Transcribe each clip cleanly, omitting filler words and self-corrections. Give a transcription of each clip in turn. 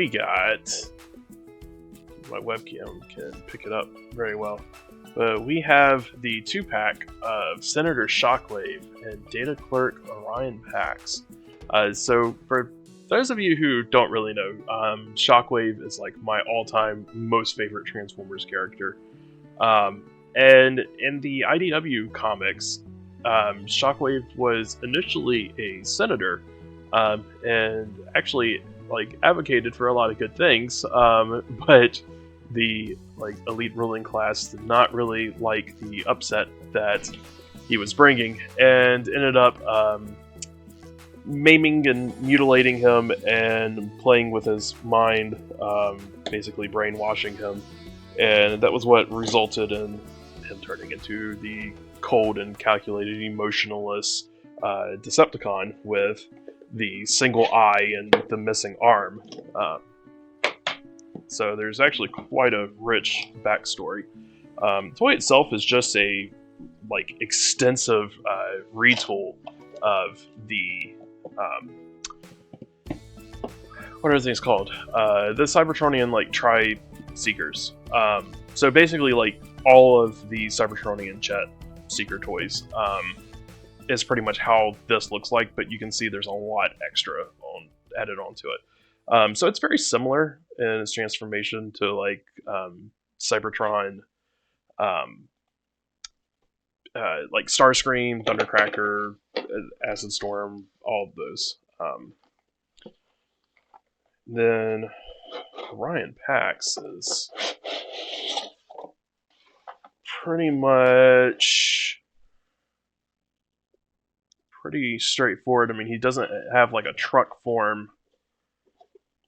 we got... My webcam can pick it up very well. But we have the 2-pack of Senator Shockwave and Data Clerk Orion Pax. So for those of you who don't really know, Shockwave is like my all-time most favorite Transformers character. And in the IDW comics, Shockwave was initially a senator, and actually like advocated for a lot of good things, but the elite ruling class did not really like the upset that he was bringing, and ended up maiming and mutilating him and playing with his mind, basically brainwashing him, and that was what resulted in him turning into the cold and calculated, emotionless Decepticon with the single eye and the missing arm. So there's actually quite a rich backstory. The toy itself is just a extensive retool of the what are things called? The Cybertronian Tri-Seekers. So basically, all of the Cybertronian Jet Seeker toys is pretty much how this looks like, but you can see there's a lot extra added onto it. So it's very similar in its transformation to Cybertron, Starscream, Thundercracker, Acid Storm, all of those. Then Orion Pax is pretty much pretty straightforward. I mean, he doesn't have a truck form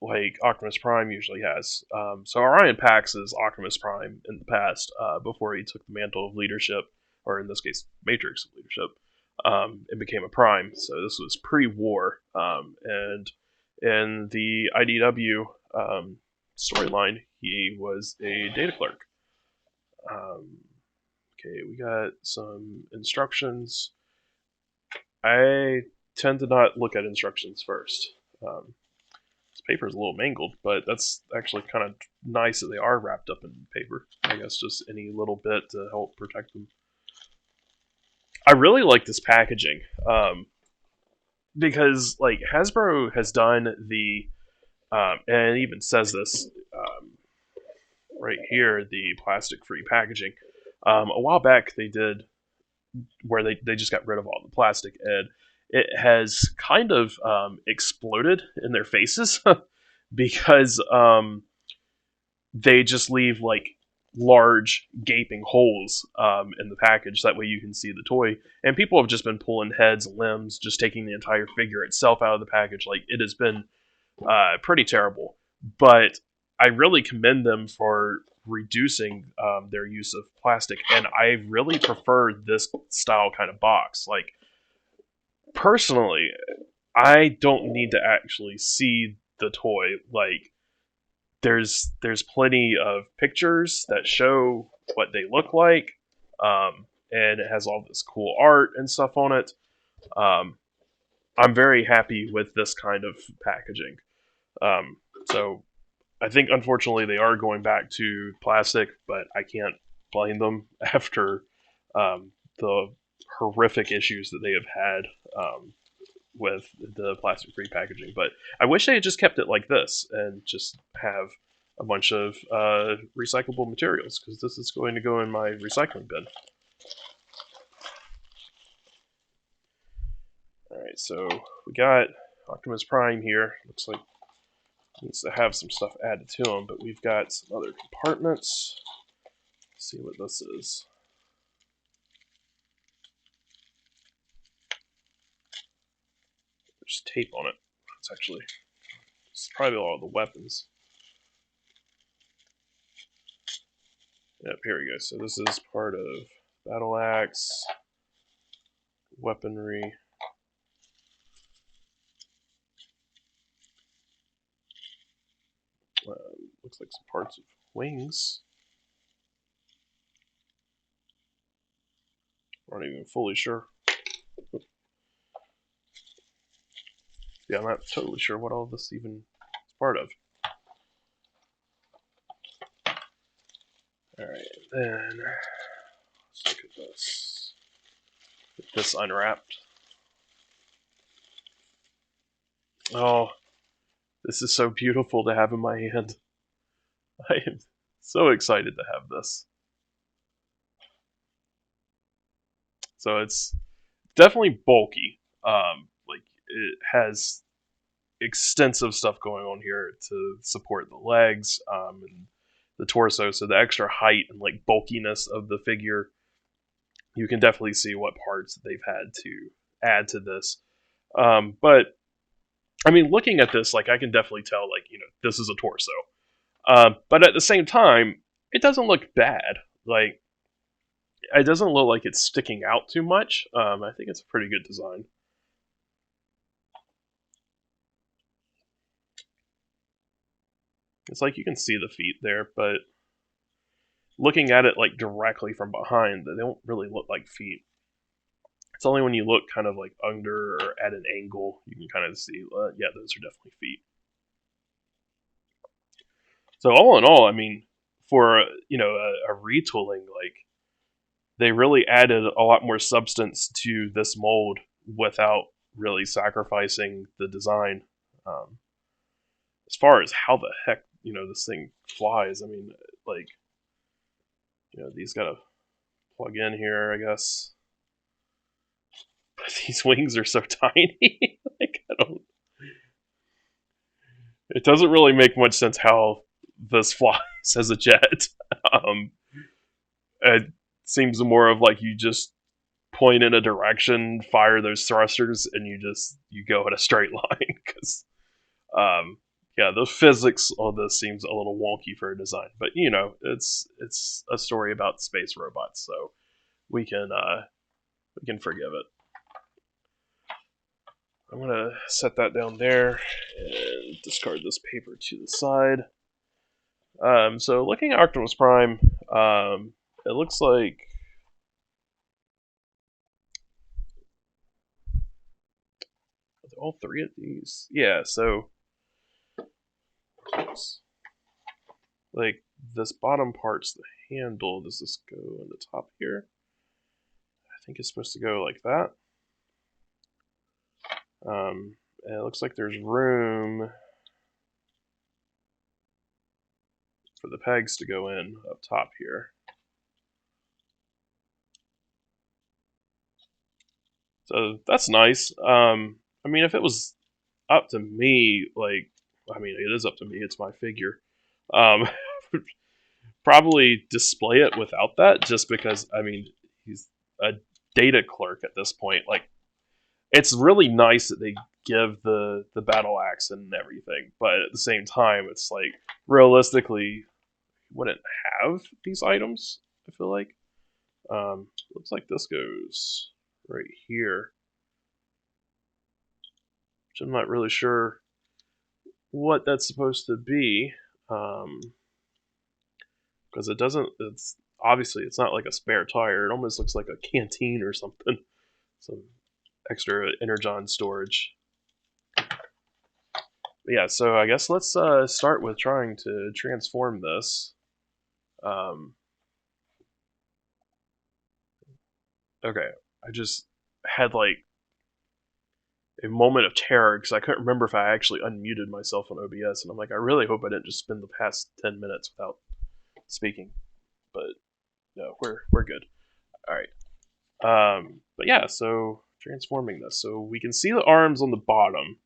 like Optimus Prime usually has. So Orion Pax is Optimus Prime in the past, before he took the mantle of leadership, or in this case, Matrix of leadership, and became a Prime. So this was pre-war, and in the IDW storyline, he was a data clerk. Okay, we got some instructions. I tend to not look at instructions first. This paper is a little mangled, but that's actually kind of nice that they are wrapped up in paper. I guess just any little bit to help protect them. I really like this packaging, because Hasbro has done the, and it even says this right here, the plastic-free packaging. A while back they did where they just got rid of all the plastic, and it has kind of exploded in their faces because they just leave large gaping holes in the package. That way you can see the toy, and people have just been pulling heads, limbs, just taking the entire figure itself out of the package. It has been pretty terrible, but I really commend them for reducing their use of plastic, and I really prefer this style kind of box. Personally, I don't need to actually see the toy. There's plenty of pictures that show what they look like, and it has all this cool art and stuff on it. I'm very happy with this kind of packaging. So I think, unfortunately, they are going back to plastic, but I can't blame them after the horrific issues that they have had with the plastic-free packaging. But I wish they had just kept it like this and just have a bunch of recyclable materials, because this is going to go in my recycling bin. Alright, so we got Optimus Prime here. Looks like he needs to have some stuff added to him, but we've got some other compartments. Let's see what this is. There's tape on it. It's probably all the weapons. Yep, here we go. So this is part of battle axe, weaponry. Looks like some parts of wings. Aren't even fully sure. Yeah, I'm not totally sure what all this even is part of. Alright, then let's look at this. Get this unwrapped. Oh, this is so beautiful to have in my hand. I am so excited to have this. So it's definitely bulky. Like it has extensive stuff going on here to support the legs and the torso. So the extra height and like bulkiness of the figure, you can definitely see what parts they've had to add to this. But I mean, looking at this, like I can definitely tell, like this is a torso. But at the same time, it doesn't look bad. Like it doesn't look like it's sticking out too much. I think it's a pretty good design. It's like you can see the feet there, but looking at it like directly from behind, they don't really look like feet. It's only when you look kind of like under or at an angle, you can kind of see, yeah, those are definitely feet. So all in all, I mean, for a retooling, like they really added a lot more substance to this mold without really sacrificing the design. As far as how the heck this thing flies, I mean, like these gotta plug in here, I guess. But these wings are so tiny. Like I don't. It doesn't really make much sense how this flies as a jet. It seems more of like you just point in a direction, fire those thrusters, and you go in a straight line. Because yeah, the physics on this seems a little wonky for a design, but it's a story about space robots, so we can forgive it. I'm gonna set that down there and discard this paper to the side. So looking at Optimus Prime, it looks like all three of these. Yeah, so like this bottom part's the handle. Does this go on the top here? I think it's supposed to go like that. And it looks like there's room for the pegs to go in up top here. So that's nice. I mean, if it was up to me, like, I mean, it is up to me. It's my figure. Um, probably display it without that, just because, I mean, he's a data clerk at this point. Like, it's really nice that they give the battle axe and everything, but at the same time, it's like realistically, wouldn't have these items. I feel like. Looks like this goes right here, which I'm not really sure what that's supposed to be, because it doesn't. It's obviously it's not like a spare tire. It almost looks like a canteen or something. Some extra energon storage. But yeah, so I guess let's start with trying to transform this. Okay, I just had like a moment of terror because I couldn't remember if I actually unmuted myself on OBS, and I'm like, I really hope I didn't just spend the past 10 minutes without speaking. But no, we're good. All right. But yeah, so transforming this, so we can see the arms on the bottom.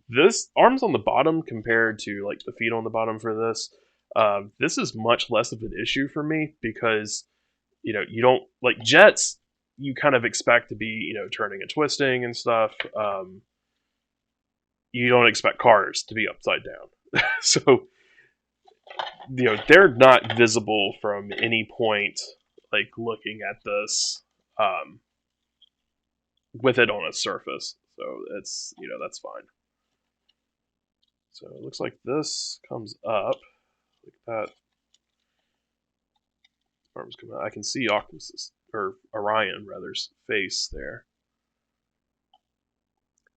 This arms on the bottom compared to like the feet on the bottom for this. This is much less of an issue for me because you don't like jets. You kind of expect to be turning and twisting and stuff. You don't expect cars to be upside down. So they're not visible from any point like looking at this with it on a surface, so it's that's fine. So it looks like this comes up like that. Arms come out. I can see Optimus, or Orion rather's face there.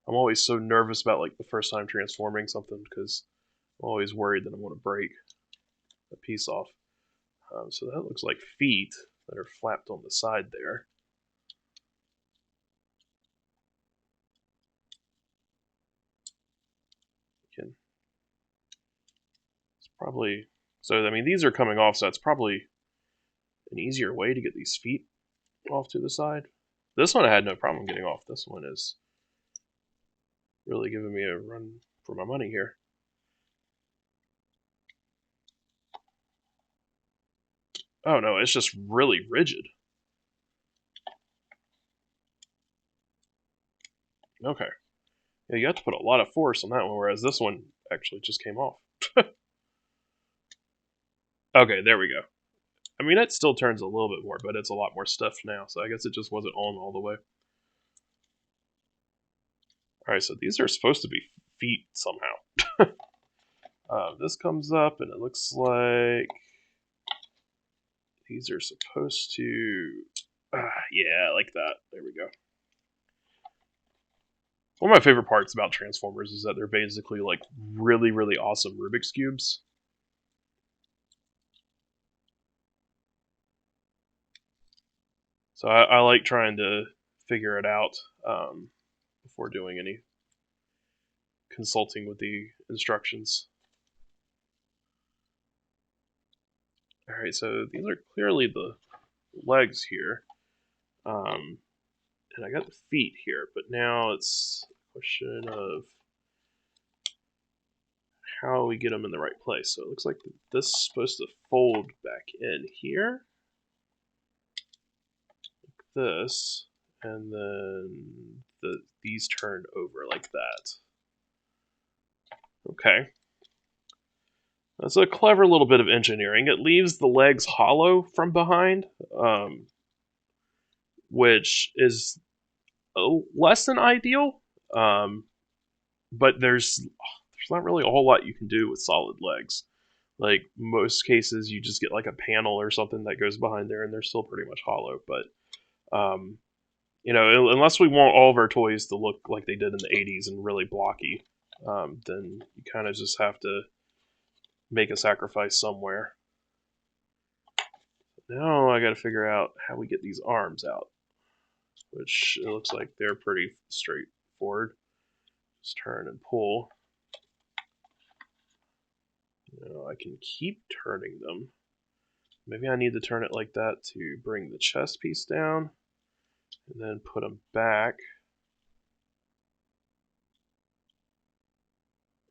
I'm always so nervous about like the first time transforming something because I'm always worried that I'm going to break a piece off. So that looks like feet that are flapped on the side there. It's probably, so I mean these are coming off, so that's probably an easier way to get these feet off to the side. This one I had no problem getting off. This one is really giving me a run for my money here. Oh no, it's just really rigid. Okay. Yeah, you have to put a lot of force on that one, whereas this one actually just came off. Okay, there we go. I mean, it still turns a little bit more, but it's a lot more stuff now, so I guess it just wasn't on all the way. Alright, so these are supposed to be feet somehow. This comes up, and it looks like these are supposed to... yeah, like that. There we go. One of my favorite parts about Transformers is that they're basically like really, really awesome Rubik's Cubes. So I like trying to figure it out before doing any consulting with the instructions. Alright, so these are clearly the legs here. And I got the feet here, but now it's a question of how we get them in the right place. So it looks like this is supposed to fold back in here. Like this. And then these turned over like that. Okay. That's a clever little bit of engineering. It leaves the legs hollow from behind, which is less than ideal. But there's not really a whole lot you can do with solid legs. Like most cases, you just get like a panel or something that goes behind there, and they're still pretty much hollow. But you know, unless we want all of our toys to look like they did in the '80s and really blocky, then you kind of just have to make a sacrifice somewhere. Now I got to figure out how we get these arms out, which it looks like they're pretty straightforward. Just turn and pull. Now I can keep turning them. Maybe I need to turn it like that to bring the chest piece down, and then put them back.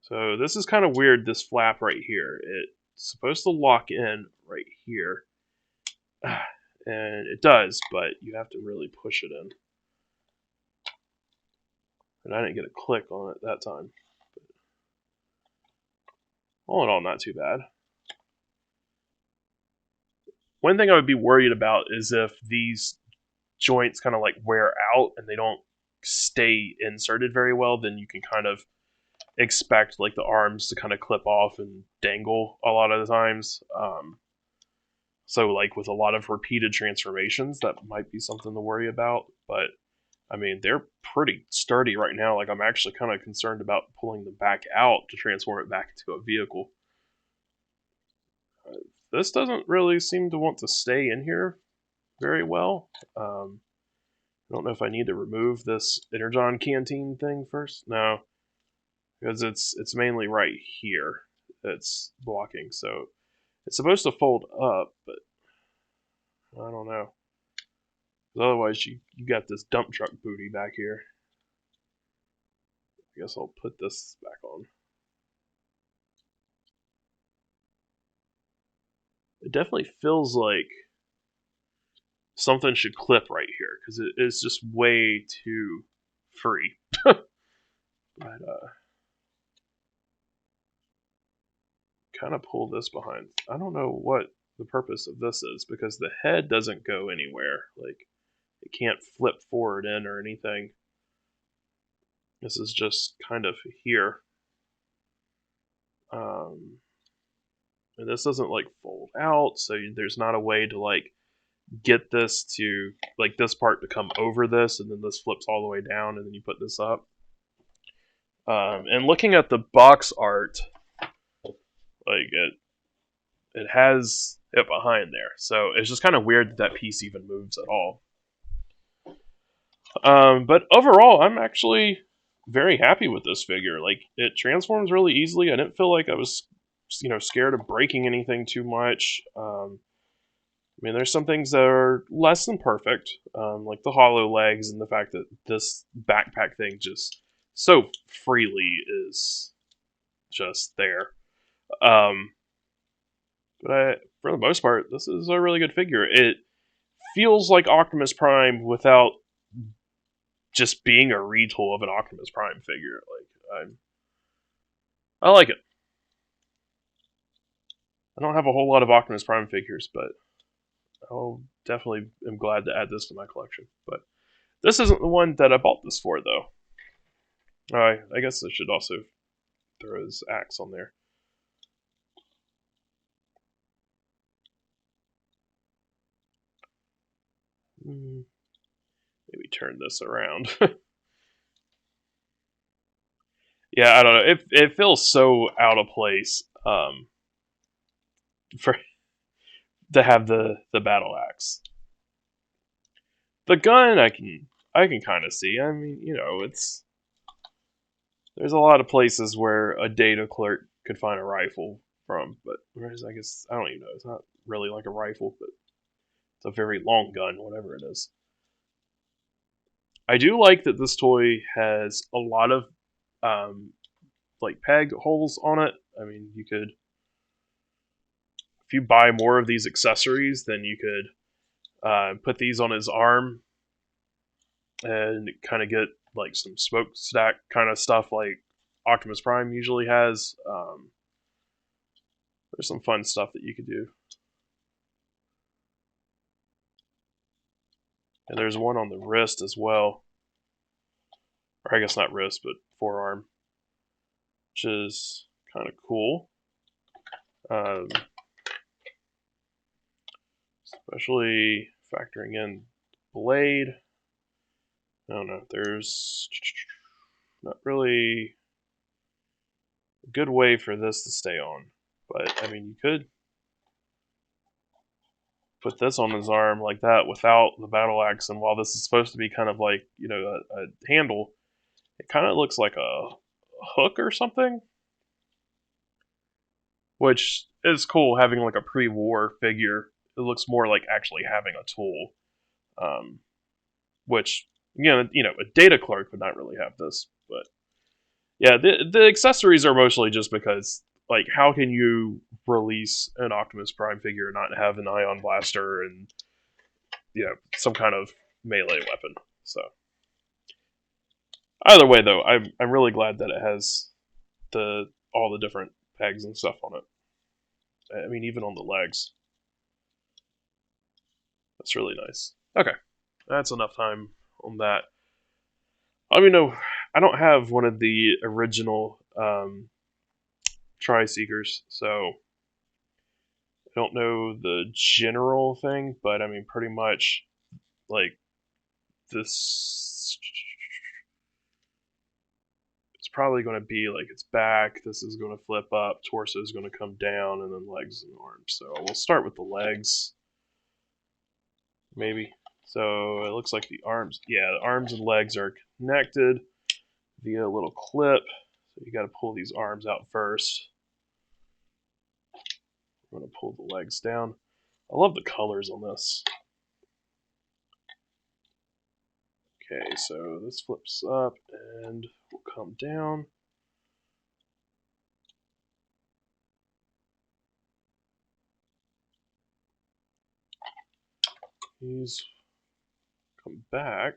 So this is kind of weird, this flap right here. It's supposed to lock in right here. And it does, but you have to really push it in. And I didn't get a click on it that time. But all in all, not too bad. One thing I would be worried about is if these joints kind of like wear out and they don't stay inserted very well, then you can kind of expect like the arms to kind of clip off and dangle a lot of the times. So like with a lot of repeated transformations, that might be something to worry about. But I mean, they're pretty sturdy right now. Like I'm actually kind of concerned about pulling them back out to transform it back into a vehicle. This doesn't really seem to want to stay in here very well. I don't know if I need to remove this Energon canteen thing first. No, because it's mainly right here that's blocking. So it's supposed to fold up, but I don't know. Otherwise, you got this dump truck booty back here. I guess I'll put this back on. It definitely feels like something should clip right here because it is just way too free. But kind of pull this behind. I don't know what the purpose of this is because the head doesn't go anywhere. Like it can't flip forward in or anything. This is just kind of here. And this doesn't like fold out, so there's not a way to like get this to like this part to come over this, and then this flips all the way down, and then you put this up. And looking at the box art, like it has it behind there. So it's just kind of weird that that piece even moves at all. But overall, I'm actually very happy with this figure. Like, it transforms really easily. I didn't feel like I was, scared of breaking anything too much. I mean, there's some things that are less than perfect, like the hollow legs and the fact that this backpack thing just so freely is just there. Um, but for the most part, this is a really good figure. It feels like Optimus Prime without just being a retool of an Optimus Prime figure. Like, I like it. I don't have a whole lot of Optimus Prime figures, but I'll definitely am glad to add this to my collection. But this isn't the one that I bought this for, though. I guess I should also throw his axe on there. Maybe turn this around. Yeah, I don't know. It feels so out of place for to have the battle axe. The gun I can kind of see. I mean, there's a lot of places where a data clerk could find a rifle from, but I guess I don't even know. It's not really like a rifle, but it's a very long gun, whatever it is. I do like that this toy has a lot of like peg holes on it. I mean, you could, if you buy more of these accessories, then you could put these on his arm and kind of get like some smokestack kind of stuff like Optimus Prime usually has. There's some fun stuff that you could do. And there's one on the wrist as well. Or I guess not wrist, but forearm. Which is kind of cool. Especially factoring in blade. I don't know. There's not really a good way for this to stay on. But, I mean, you could put this on his arm like that without the battle axe, and while this is supposed to be kind of like, a handle, it kind of looks like a hook or something. Which is cool, having like a pre-war figure. It looks more like actually having a tool. Which, a data clerk would not really have this, but yeah, the accessories are mostly just because, like, how can you release an Optimus Prime figure and not have an ion blaster and some kind of melee weapon? So either way, though, I'm really glad that it has all the different pegs and stuff on it. I mean, even on the legs. That's really nice. Okay, that's enough time on that. I don't have one of the original Tri-Seekers, so I don't know the general thing, but I mean, pretty much, like, this, it's probably going to be like its back, this is going to flip up, torso is going to come down, and then legs and arms. So we'll start with the legs, maybe. So it looks like the arms, the arms and legs are connected via a little clip. So you got to pull these arms out first. I'm going to pull the legs down. I love the colors on this. Okay, so this flips up and will come down. These come back.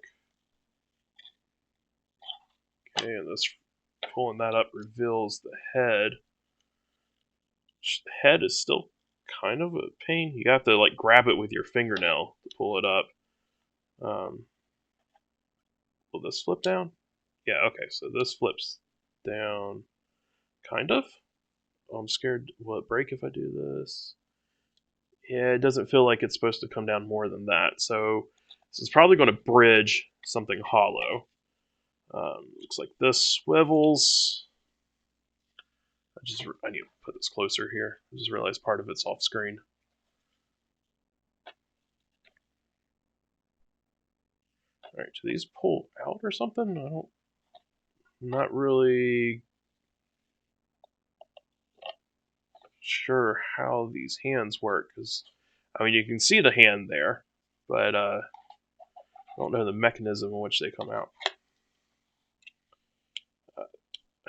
Okay, and this pulling that up reveals the head. The head is still kind of a pain. You have to like grab it with your fingernail to pull it up. Will this flip down? Yeah, okay, so this flips down, kind of. Oh, I'm scared, will it break if I do this? Yeah, it doesn't feel like it's supposed to come down more than that, so this is probably going to bridge something hollow. Looks like this swivels. I need to put this closer here. I just realized part of it's off screen. All right, do these pull out or something? I'm not really sure how these hands work, because I mean you can see the hand there, but I don't know the mechanism in which they come out.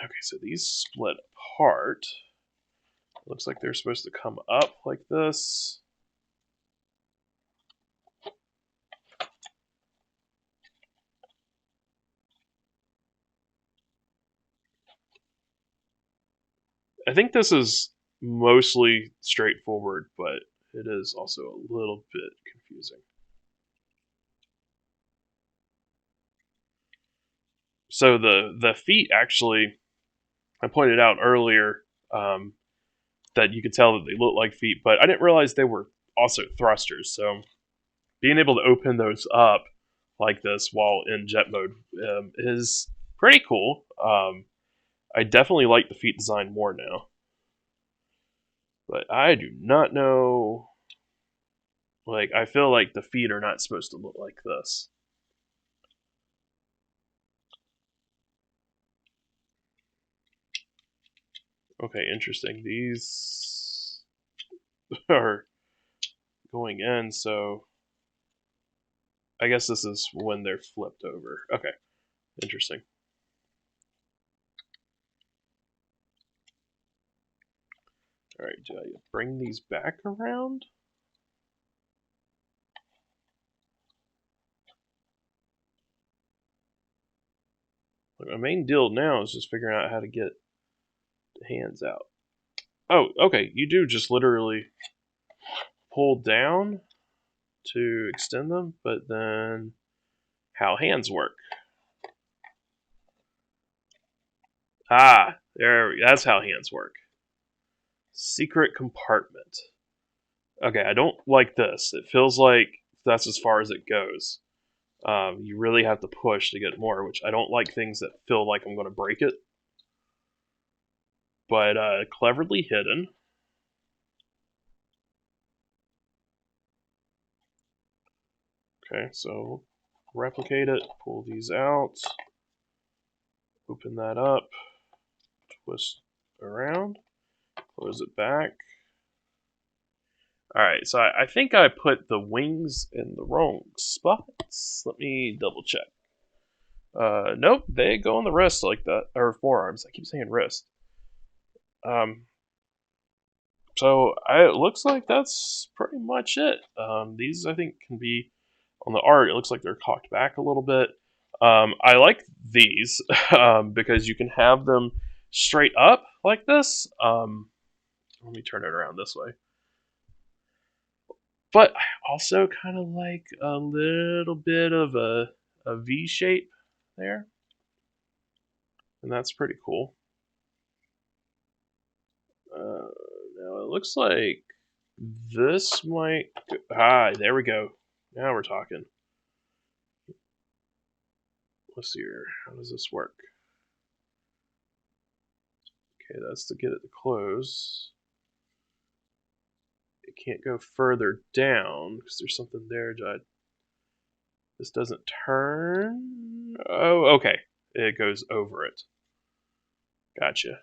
Okay, so these split apart. Looks like they're supposed to come up like this. I think this is mostly straightforward, but it is also a little bit confusing. So the feet actually, I pointed out earlier that you could tell that they look like feet, but I didn't realize they were also thrusters. So being able to open those up like this while in jet mode is pretty cool. I definitely like the feet design more now. But I do not know. Like, I feel like the feet are not supposed to look like this. Okay, interesting. These are going in, so I guess this is when they're flipped over. Okay, interesting. All right, do I bring these back around? My main deal now is just figuring out how to get the hands out. Oh, okay, you do just literally pull down to extend them, but then how hands work. Ah, that's how hands work. Secret compartment. Okay, I don't like this. It feels like that's as far as it goes. You really have to push to get more, which I don't like things that feel like I'm going to break it. But cleverly hidden. Okay, so replicate it, pull these out, open that up, twist around, close it back. Alright, so I think I put the wings in the wrong spots. Let me double check. Nope, they go on the wrist like that, or forearms. I keep saying wrist. So it looks like that's pretty much it. These I think can be on the art. It looks like they're cocked back a little bit. I like these because you can have them straight up like this. Let me turn it around this way. But I also kind of like a little bit of a V shape there, and that's pretty cool. Now it looks like this might. There we go. Now we're talking. Let's see here. How does this work? Okay, that's to get it to close. It can't go further down because there's something there. This doesn't turn. Oh, okay. It goes over it. Gotcha.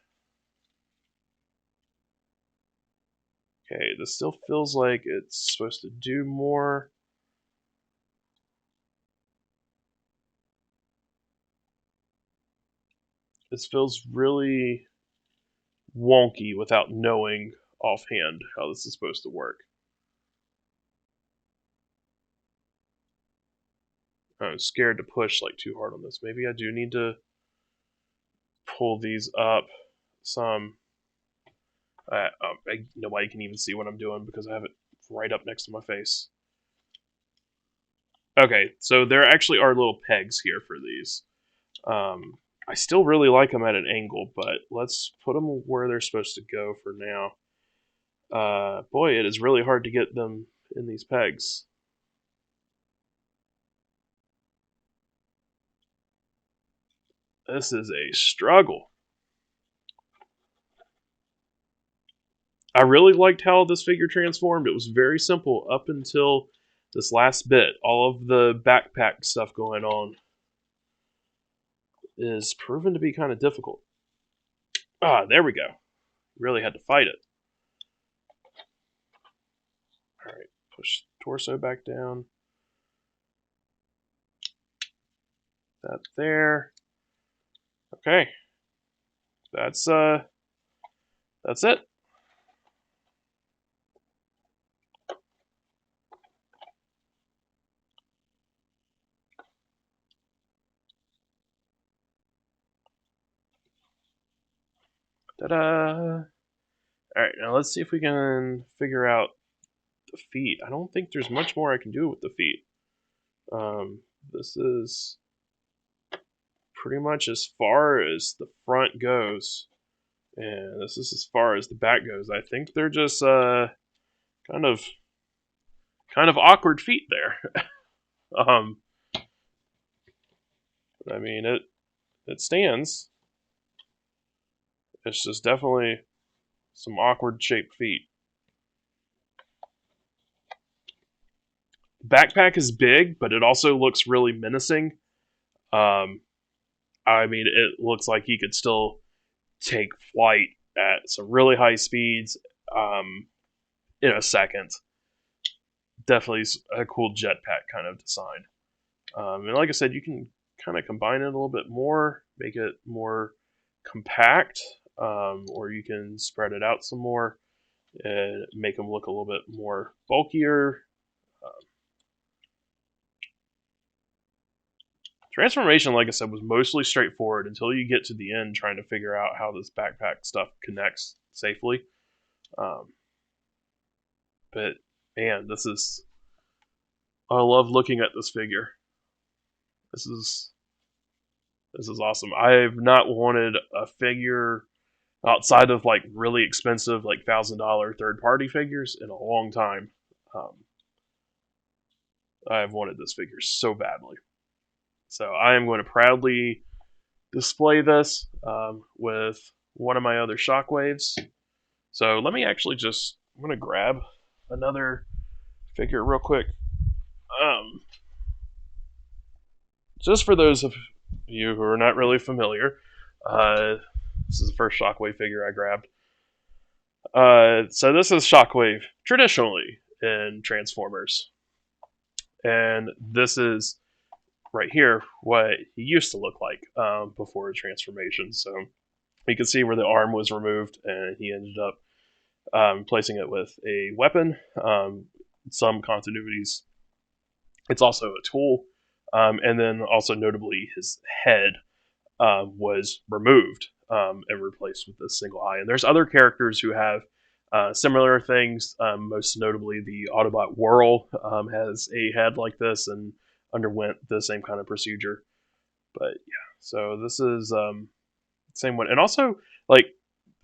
Okay, this still feels like it's supposed to do more. This feels really wonky without knowing offhand how this is supposed to work. I'm scared to push like too hard on this. Maybe I do need to pull these up some. Nobody can even see what I'm doing because I have it right up next to my face. Okay, so there actually are little pegs here for these. I still really like them at an angle, but let's put them where they're supposed to go for now. Boy, it is really hard to get them in these pegs. This is a struggle. I really liked how this figure transformed. It was very simple up until this last bit. All of the backpack stuff going on is proven to be kind of difficult. Ah, there we go. Really had to fight it. Alright, push torso back down. That there. Okay. That's it. Ta-da! Alright, now let's see if we can figure out the feet. I don't think there's much more I can do with the feet. This is pretty much as far as the front goes. And this is as far as the back goes. I think they're just kind of awkward feet there. I mean it stands. It's just definitely some awkward shaped feet. Backpack is big, but it also looks really menacing. I mean, it looks like he could still take flight at some really high speeds in a second. Definitely a cool jetpack kind of design. And like I said, you can kind of combine it a little bit more, make it more compact, or you can spread it out some more and make them look a little bit more bulkier. Transformation, like I said, was mostly straightforward until you get to the end trying to figure out how this backpack stuff connects safely. But man, I love looking at this figure. This is awesome. I've not wanted a figure outside of like really expensive, like $1,000 third-party figures in a long time. I've wanted this figure so badly. So I am going to proudly display this with one of my other Shockwaves. So let me actually I'm going to grab another figure real quick. Just for those of you who are not really familiar, this is the first Shockwave figure I grabbed. So this is Shockwave traditionally in Transformers. And this is right here what he used to look like before his transformation. So you can see where the arm was removed, and he ended up placing it with a weapon. Some continuities. It's also a tool, and then also notably his head was removed and replaced with a single eye. And there's other characters who have similar things. Most notably, the Autobot Whirl has a head like this and underwent the same kind of procedure. But yeah, so this is same one. And also, like,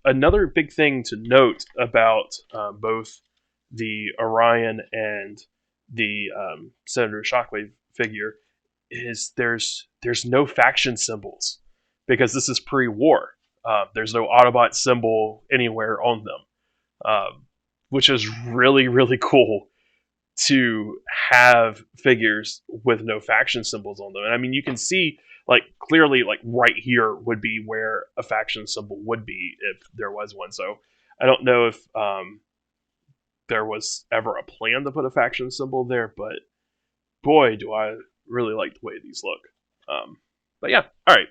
another big thing to note about both the Orion and the Senator Shockwave figure is there's no faction symbols because this is pre-war. There's no Autobot symbol anywhere on them, which is really, really cool to have figures with no faction symbols on them. And I mean, you can see, like, clearly, like, right here would be where a faction symbol would be if there was one. So I don't know if there was ever a plan to put a faction symbol there, but boy, do I really like the way these look. But yeah, all right.